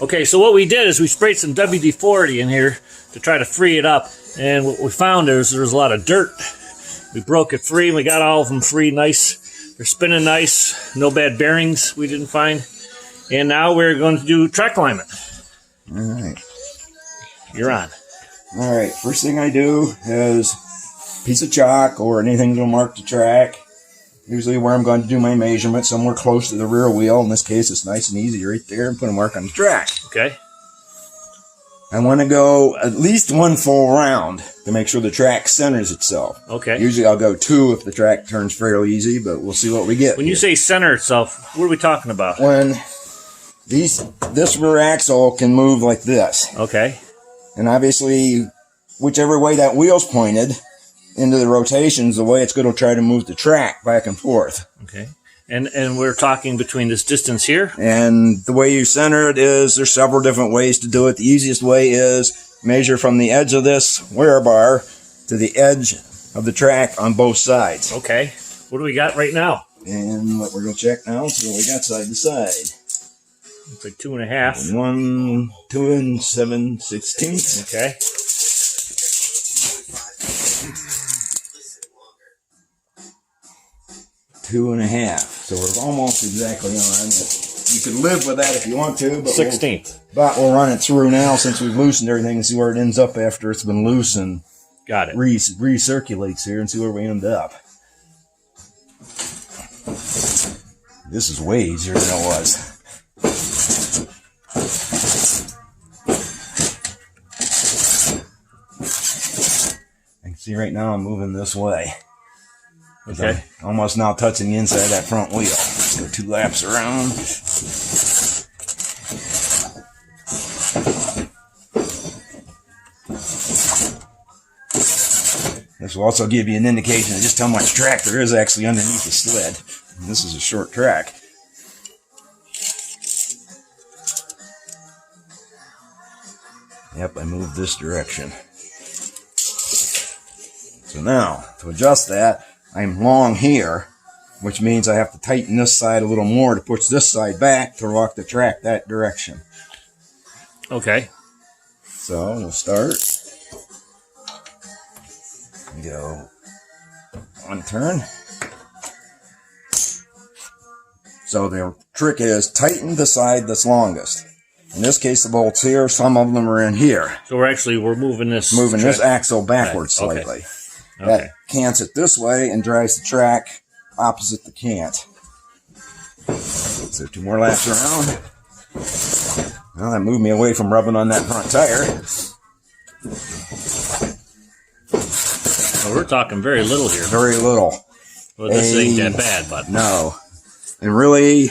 Okay, so what we did is we sprayed some WD-40 in here to try to free it up. And what we found is there was a lot of dirt. We broke it free and we got all of them free nice. They're spinning nice. No bad bearings we didn't find. And now we're going to do track alignment. All right. You're on. All right. First thing I do is a piece of chalk or anything to mark the track. Usually where I'm going to do my measurement, somewhere close to the rear wheel. In this case, it's nice and easy right there, and put a mark on the track. Okay. I want to go at least one full round to make sure the track centers itself. Okay. Usually I'll go 2 if the track turns fairly easy, but we'll see what we get. When you say center itself, what are we talking about? When this rear axle can move like this. Okay. And obviously, whichever way that wheel's pointed into the rotations, the way it's going to try to move the track back and forth. Okay. And we're talking between this distance here? And the way you center it is, there's several different ways to do it. The easiest way is measure from the edge of this wear bar to the edge of the track on both sides. Okay. What do we got right now? And what we're going to check now, so we got side to side. It's like 2.5. 1, 2 7/16. Okay. Two and a half. So we're almost exactly on. You could live with that if you want to, but 16th. But we'll run it through now since we've loosened everything and see where it ends up after it's been loose and got it. Recirculates here and see where we end up. This is way easier than it was. I can see right now I'm moving this way. Okay. I'm almost now touching the inside of that front wheel. Let's go 2 laps around. This will also give you an indication of just how much track there is actually underneath the sled. And this is a short track. Yep, I moved this direction. So now, to adjust that, I'm long here, which means I have to tighten this side a little more to push this side back to rock the track that direction. Okay. So we'll start. Go one turn. So the trick is tighten the side that's longest. In this case, the bolts here. Some of them are in here. So we're moving this. Moving this axle backwards slightly. Okay. That cants it this way and drives the track opposite the cant. So 2 more laps around. Well, that moved me away from rubbing on that front tire. Well, we're talking very little here. Very little. Well, this ain't that bad, but no. And really,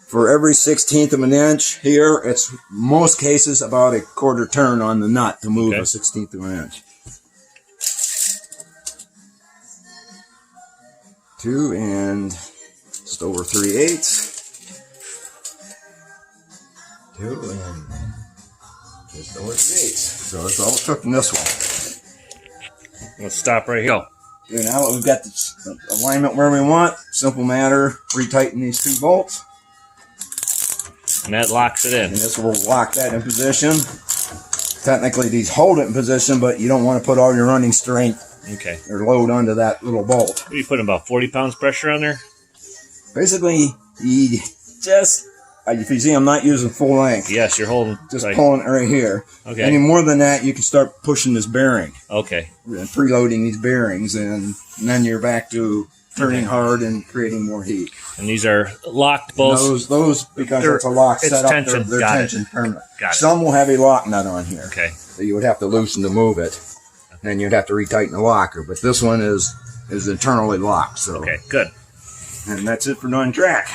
for every 1/16 of an inch here, it's most cases about a 1/4 turn on the nut to move a 1/16 of an inch. 2 and just over 3/8. 2 and just over 3/8. So that's all it took in this one. let's stop right here. Okay, now that we've got the alignment where we want, simple matter, retighten these 2 bolts. And that locks it in. And this will lock that in position. Technically, these hold it in position, but you don't want to put all your running strength or load onto that little bolt. What are you putting, about 40 pounds pressure on there? Basically, you just, if you see, I'm not using full length. Yes, you're holding. Just pulling it right here. Okay. Any more than that, you can start pushing this bearing. Okay. Preloading these bearings, and then you're back to turning hard and creating more heat. And these are locked bolts? Those because it's a lock set up, they're tension permanent. Got it. Some will have a lock nut on here. Okay. So you would have to loosen to move it. Then you'd have to retighten the locker. But this one is internally locked. So. Okay, good. And that's it for doing track.